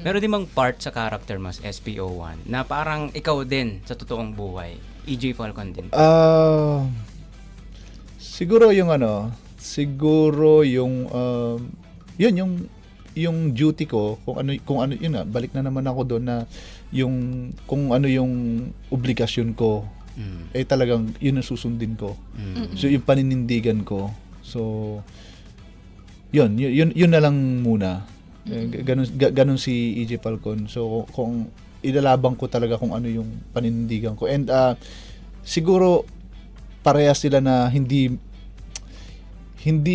Meron din bang part sa character mo sa SPO1 na parang ikaw din sa totoong buhay? EJ Falcon din. Siguro yung yun yung duty ko kung ano yun nga, balik na naman ako doon na kung ano yung obligasyon ko talagang yun ang susundin ko. So yung paninindigan ko. So yun na lang muna. Ganun si EJ Falcon. So kung ilalabang ko talaga kung ano yung paninindigan ko. And siguro parehas sila na hindi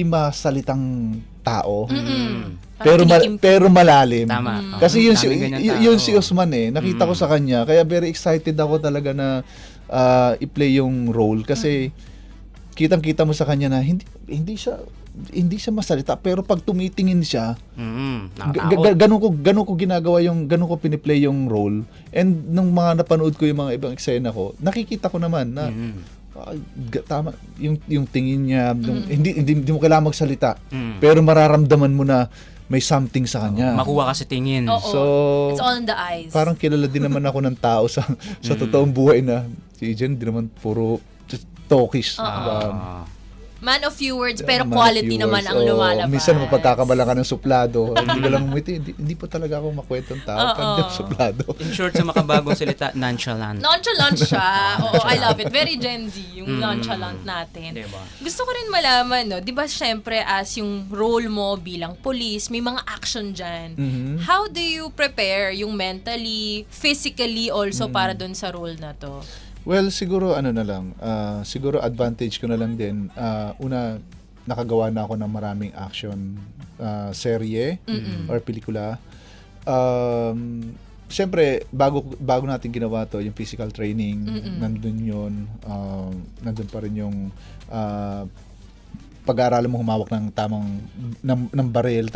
masalitang tao. Pero malalim. Tama. Kasi yun si Osman nakita ko sa kanya, kaya very excited ako talaga na i-play yung role kasi kitang-kita mo sa kanya na hindi siya masalita, pero pag tumitingin siya, ganun ko ginagawa ganun ko piniplay yung role. And nung mga napanood ko yung mga ibang eksena ko, nakikita ko naman na tama yung tingin niya, hindi mo kailangan magsalita, pero mararamdaman mo na may something sa kanya. Makuha ka sa tingin. So it's all in the eyes. Parang kilala din naman ako ng tao sa totoong buhay na si Ijen, di naman puro talkish. Man of few words, pero quality naman ang lumalabas. Minsan mapagkakabala ka ng suplado. Hindi ka lang umiti. Hindi pa talaga ako makwentong tao. Pag suplado. In short, sa makabagong salita, nonchalant. Nonchalant siya. Oo, I love it. Very Gen Z, yung nonchalant natin. Diba? Gusto ko rin malaman, no? Di ba syempre as yung role mo bilang police, may mga action dyan. How do you prepare yung mentally, physically also para dun sa role na to? Well, siguro na lang. Siguro advantage ko na lang din. Una, nakagawa na ako ng maraming action serye or pelikula. Siyempre, bago natin ginawa to, yung physical training, nandun yun. Nandun pa rin yung pag-aaralan mo humawak ng tamang ng baril,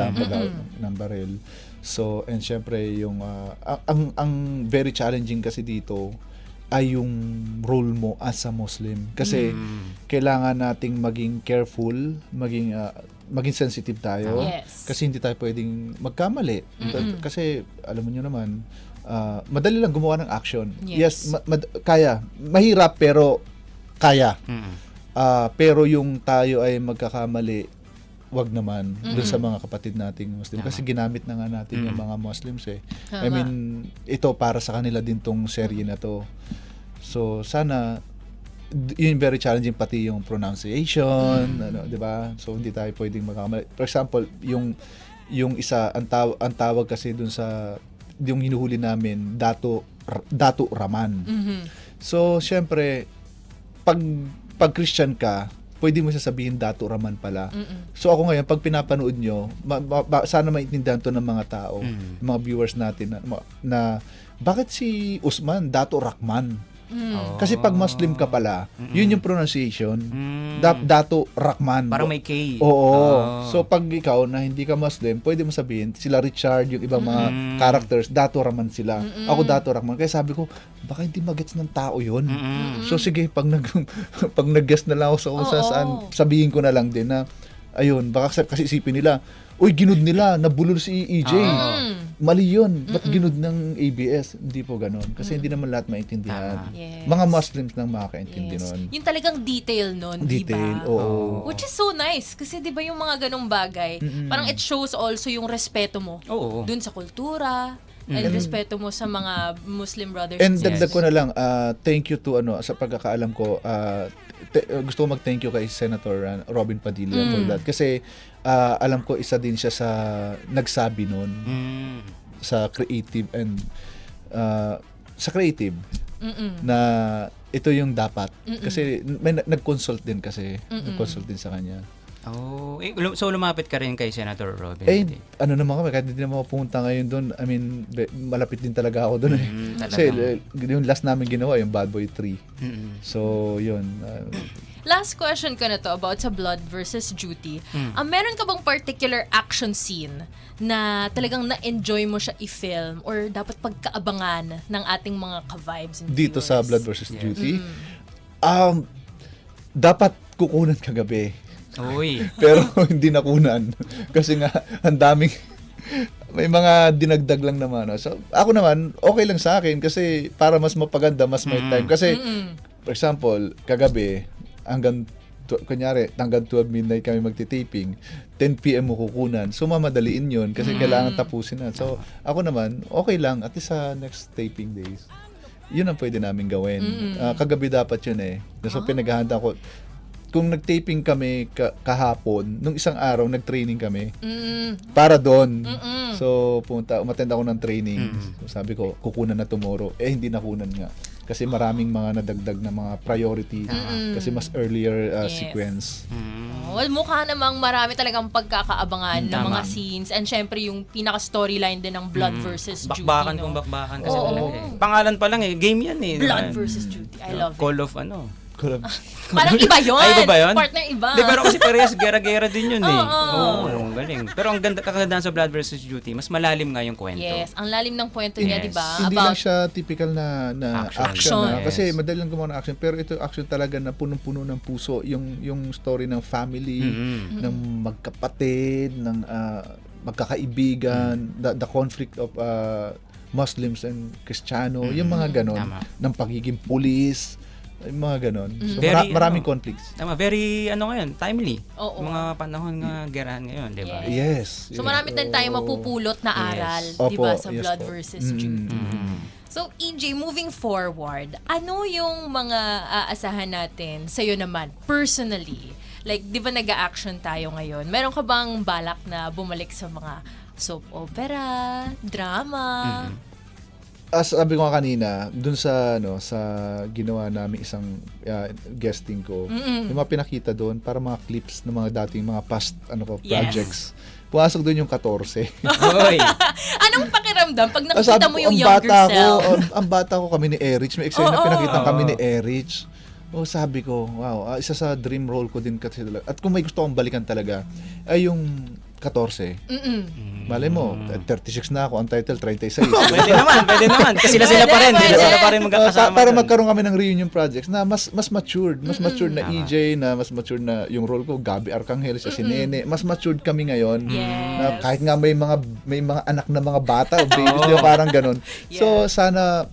ng baril. So, and siyempre yung ang very challenging kasi dito ay yung role mo as a Muslim. Kasi kailangan nating maging careful, maging sensitive tayo. Yes. Kasi hindi tayo pwedeng magkamali. Kasi alam mo nyo naman, madali lang gumawa ng action. Yes, kaya. Mahirap pero kaya. Pero yung tayo ay magkakamali, wag naman doon sa mga kapatid nating Muslim. Kasi ginamit na nga natin yung mga Muslims I mean, ito para sa kanila din tong serye na to. So, sana yun very challenging, pati yung pronunciation, di ba? So, hindi tayo pwedeng magkakamali. For example, yung isa, ang tawag kasi doon sa yung hinuhuli namin, Dato Raman. So, syempre, pag Christian ka, pwede mo sasabihin Dato Raman pala. So ako ngayon, pag pinapanood nyo, sana maintindihan to ng mga tao, mga viewers natin na bakit si Usman Dato Rahman? Kasi pag Muslim ka pala, yun yung pronunciation. Dato Rahman. Parang may K. Oo. So pag ikaw na hindi ka Muslim, pwede mo sabihin sila Richard, yung ibang mga characters, Dato Rahman sila. Ako Dato Rahman. Kaya sabi ko, baka hindi magets ng tao yun. So sige, pag nag-guess na lang ako sa saan, sabihin ko na lang din na ayun, baka kasi isipin nila, uy, ginud nila, nabulol si EJ. Mali yun. Ba't ginud ng ABS? Hindi po ganun. Kasi hindi naman lahat maintindihan. Yes. Mga Muslims nang makakaintindi nun. Yung talagang detail nun, Detail, diba? oo. Which is so nice. Kasi diba yung mga ganong bagay, parang it shows also yung respeto mo dun sa kultura, and respeto mo sa mga Muslim brothers and sisters. dagdag ko na lang, thank you to sa pagkakaalam ko, gusto ko mag-thank you kay Senator Robin Padilla for that. Kasi alam ko isa din siya sa nagsabi nun sa creative and sa creative na ito yung dapat. Kasi may nag-consult din nag-consult din sa kanya. So lumapit ka rin kay Senator Robin? Ano naman kami, kahit hindi naman pupunta ngayon doon, I mean, malapit din talaga ako doon Kasi yung last namin ginawa, yung Bad Boy 3. So, yun. Last question ko na to about sa Blood versus Duty. Meron ka bang particular action scene na talagang na-enjoy mo siya i-film or dapat pagkaabangan ng ating mga ka-vibes and Dito viewers? sa Blood versus Duty? Dapat kukunan kagabi. Uy. Pero hindi nakunan. Kasi nga, ang daming may mga dinagdag lang naman. No? So, ako naman, okay lang sa akin kasi para mas mapaganda, mas may time. Kasi, for example, kagabi, kunyari, hanggang 12 midnight kami magti-taping, 10 p.m. mo kukunan. So, mamadaliin yun kasi kailangan tapusin na. So, ako naman, okay lang. At least sa next taping days, yun ang pwede namin gawin. Kagabi dapat yun eh. So, pinaghahanda ko. Kung nag-taping kami kahapon, nung isang araw, nag-training kami para doon. So, umattend ako ng training. So, sabi ko, kukunan na tomorrow. Hindi nakunan nga. Kasi maraming mga nadagdag na mga priority. Kasi mas earlier sequence. Well, mukha namang marami talagang pagkakaabangan ng mga Tama. scenes. And syempre, yung pinaka-storyline din ng Blood versus Judy. Bakbakan no? kung bakbakan kasi Oo. talaga eh. Pangalan pa lang eh, game yan eh. Blood versus Judy. I love it. Call of Parang iba yun. Ay, iba ba yun? Partner iba. Hindi, pero kasi parehas gera-gera din yun eh. Oo. Ang galing. Pero ang kagandahan sa Blood versus Duty, mas malalim nga yung kwento. Yes, ang lalim ng kwento niya, Yes. di ba? Hindi lang siya typical na Action. action. Action. Na, kasi Yes. madali lang gumawa ng action. Pero ito action talaga na punong-puno ng puso. Yung story ng family, ng magkapatid, ng magkakaibigan, the conflict of Muslims and Kristiyano, yung mga ganon, Tama. ng pagiging pulis, yung mga ganon. So, Very, maraming conflicts. Tama, very ngayon, timely. Oo. Yung mga panahon nga gerahan ngayon, di ba? Yes. So marami din tayong mapupulot na aral, Yes. di ba, Opo, sa yes Blood po. versus Judy. So, EJ, moving forward, ano yung mga aasahan natin sa'yo naman, personally? Like, di ba nag-a-action tayo ngayon? Meron ka bang balak na bumalik sa mga soap opera, drama? As sabi ko nga kanina, dun sa sa ginawa namin isang guesting ko, yung mga pinakita doon para mga clips ng mga dating mga past projects. Pumasok doon yung 14. Oy. Anong pakiramdam pag nakita Sabi mo ko, yung younger self? ang bata ko kami ni Erich, may eksena Oo. pinakita kami ni Erich. Sabi ko, wow, isa sa dream role ko din kasi talaga. At kung may gusto akong balikan talaga, ay yung 14. Malay mo, 36 na ako, ang title 36. Pwede naman. Kasi sila pa rin. Sila pa rin magkakasama. Para dun. magkaroon kami ng reunion projects na mas matured na EJ, na mas matured na yung role ko, Gabby Arcangel, siya si Nene, mas matured kami ngayon. Yes. Na kahit nga may mga anak na mga bata o babies, di ba, parang ganun. So sana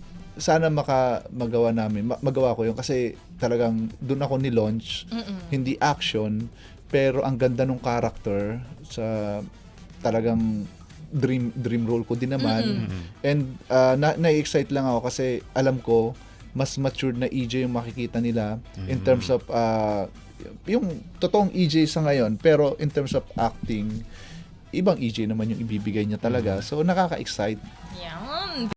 magawa ko yun kasi talagang doon ako ni-launch, hindi action, pero ang ganda ng character sa talagang dream role ko din naman. And na-excite lang ako kasi alam ko mas matured na EJ yung makikita nila in terms of yung totoong EJ sa ngayon, pero in terms of acting, ibang EJ naman yung ibibigay niya talaga. So nakaka-excite. Yeah.